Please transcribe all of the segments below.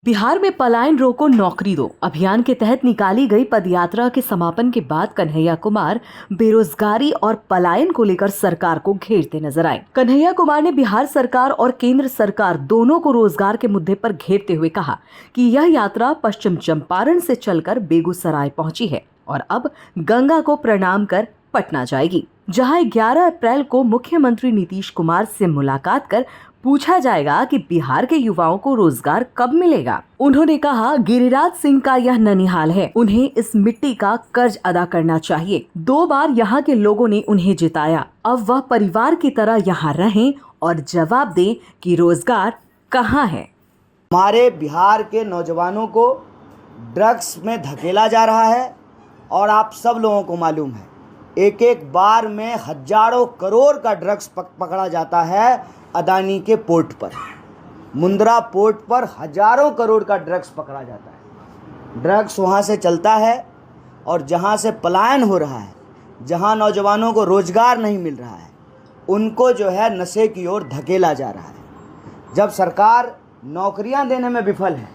बिहार में पलायन रोको नौकरी दो अभियान के तहत निकाली गई पदयात्रा के समापन के बाद कन्हैया कुमार बेरोजगारी और पलायन को लेकर सरकार को घेरते नजर आए। कन्हैया कुमार ने बिहार सरकार और केंद्र सरकार दोनों को रोजगार के मुद्दे पर घेरते हुए कहा कि यह यात्रा पश्चिम चंपारण से चलकर बेगूसराय पहुंची है और अब गंगा को प्रणाम कर पटना जाएगी, जहां 11 अप्रैल को मुख्यमंत्री नीतीश कुमार से मुलाकात कर पूछा जाएगा कि बिहार के युवाओं को रोजगार कब मिलेगा। उन्होंने कहा, गिरिराज सिंह का यह ननिहाल है, उन्हें इस मिट्टी का कर्ज अदा करना चाहिए। 2 बार यहाँ के लोगों ने उन्हें जिताया, अब वह परिवार की तरह यहाँ रहें और जवाब दें कि रोजगार कहाँ है। हमारे बिहार के नौजवानों को ड्रग्स में धकेला जा रहा है और आप सब लोगों को मालूम है एक एक बार में हजारों करोड़ का ड्रग्स पकड़ा जाता है। अदानी के पोर्ट पर, मुंद्रा पोर्ट पर हजारों करोड़ का ड्रग्स पकड़ा जाता है। ड्रग्स वहाँ से चलता है और जहाँ से पलायन हो रहा है, जहाँ नौजवानों को रोजगार नहीं मिल रहा है, उनको जो है नशे की ओर धकेला जा रहा है। जब सरकार नौकरियां देने में विफल है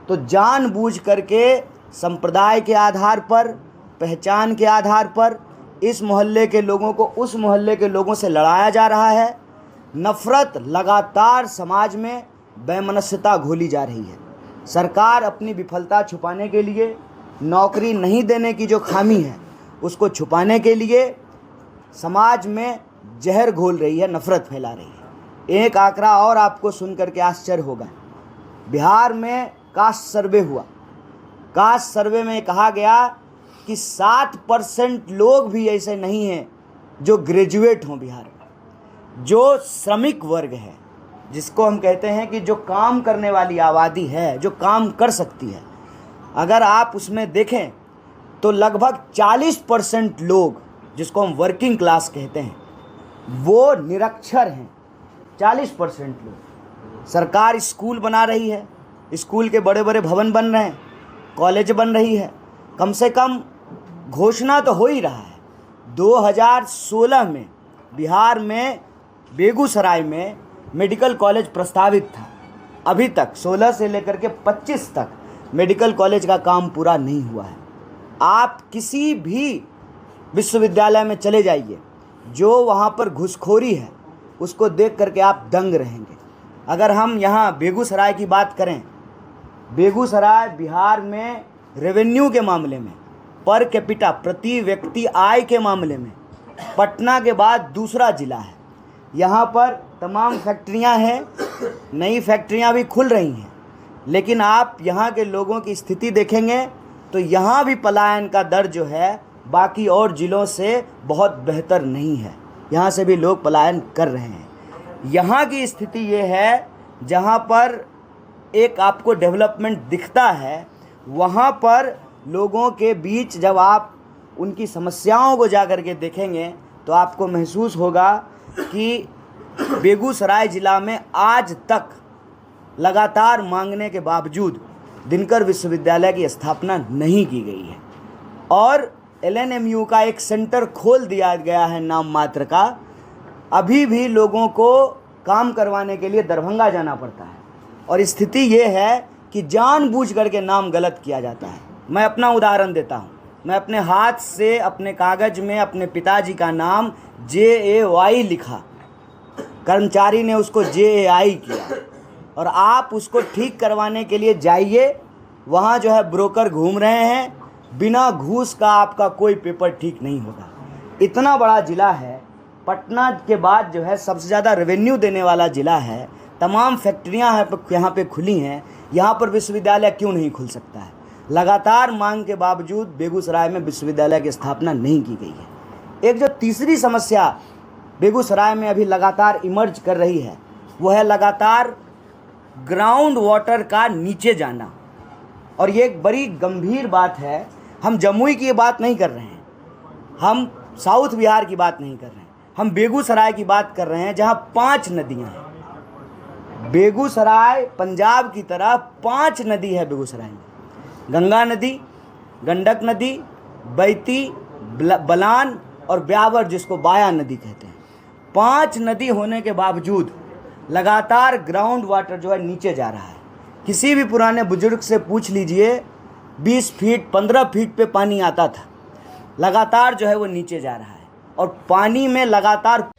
तो जानबूझ करके संप्रदाय के आधार पर, पहचान के आधार पर इस मोहल्ले के लोगों को उस मोहल्ले के लोगों से लड़ाया जा रहा है। नफरत लगातार समाज में वैमनस्यता घोली जा रही है। सरकार अपनी विफलता छुपाने के लिए, नौकरी नहीं देने की जो खामी है उसको छुपाने के लिए समाज में जहर घोल रही है, नफरत फैला रही है। एक आंकड़ा और आपको सुन करके आश्चर्य होगा, बिहार में कास्ट सर्वे हुआ। कास्ट सर्वे में कहा गया कि 7% लोग भी ऐसे नहीं हैं जो ग्रेजुएट हों बिहार में। जो श्रमिक वर्ग है, जिसको हम कहते हैं कि जो काम करने वाली आबादी है, जो काम कर सकती है, अगर आप उसमें देखें तो लगभग 40% लोग, जिसको हम वर्किंग क्लास कहते हैं, वो निरक्षर हैं। 40% लोग। सरकार स्कूल बना रही है, स्कूल के बड़े बड़े भवन बन रहे हैं, कॉलेज बन रही है, कम से कम घोषणा तो हो ही रहा है। 2016 में बिहार में बेगूसराय में मेडिकल कॉलेज प्रस्तावित था। अभी तक 16 से लेकर के 25 तक मेडिकल कॉलेज का काम पूरा नहीं हुआ है। आप किसी भी विश्वविद्यालय में चले जाइए, जो वहाँ पर घुसखोरी है उसको देख करके आप दंग रहेंगे। अगर हम यहाँ बेगूसराय की बात करें, बेगूसराय बिहार में रेवेन्यू के मामले में, पर कैपिटा प्रति व्यक्ति आय के मामले में पटना के बाद दूसरा ज़िला है। यहाँ पर तमाम फैक्ट्रियाँ हैं, नई फैक्ट्रियाँ भी खुल रही हैं, लेकिन आप यहाँ के लोगों की स्थिति देखेंगे तो यहाँ भी पलायन का दर जो है बाकी और ज़िलों से बहुत बेहतर नहीं है। यहाँ से भी लोग पलायन कर रहे हैं। यहाँ की स्थिति ये है, जहाँ पर एक आपको डेवलपमेंट दिखता है, वहाँ पर लोगों के बीच जब आप उनकी समस्याओं को जा कर के देखेंगे तो आपको महसूस होगा कि बेगूसराय ज़िला में आज तक लगातार मांगने के बावजूद दिनकर विश्वविद्यालय की स्थापना नहीं की गई है और LNMU का एक सेंटर खोल दिया गया है नाम मात्र का। अभी भी लोगों को काम करवाने के लिए दरभंगा जाना पड़ता है और स्थिति ये है कि जानबूझ करके नाम गलत किया जाता है। मैं अपना उदाहरण देता हूँ। मैं अपने हाथ से अपने कागज़ में अपने पिताजी का नाम JAY लिखा, कर्मचारी ने उसको JAI किया, और आप उसको ठीक करवाने के लिए जाइए, वहाँ जो है ब्रोकर घूम रहे हैं, बिना घूस का आपका कोई पेपर ठीक नहीं होगा। इतना बड़ा ज़िला है, पटना के बाद जो है सबसे ज़्यादा रेवेन्यू देने वाला ज़िला है, तमाम फैक्ट्रियाँ यहाँ पे खुली हैं, यहाँ पर विश्वविद्यालय क्यों नहीं खुल सकता है? लगातार मांग के बावजूद बेगूसराय में विश्वविद्यालय की स्थापना नहीं की गई है। एक जो तीसरी समस्या बेगूसराय में अभी लगातार इमर्ज कर रही है, वो है लगातार ग्राउंड वाटर का नीचे जाना। और ये एक बड़ी गंभीर बात है। हम जमुई की बात नहीं कर रहे हैं, हम साउथ बिहार की बात नहीं कर रहे हैं, हम बेगूसराय की बात कर रहे हैं, जहाँ 5 नदियाँ हैं। बेगूसराय पंजाब की तरह 5 नदी है बेगूसराय में। गंगा नदी, गंडक नदी, बैती, बलान और ब्यावर, जिसको बाया नदी कहते हैं। 5 नदी होने के बावजूद लगातार ग्राउंड वाटर जो है नीचे जा रहा है। किसी भी पुराने बुजुर्ग से पूछ लीजिए, 20 फीट 15 फीट पे पानी आता था, लगातार जो है वो नीचे जा रहा है और पानी में लगातार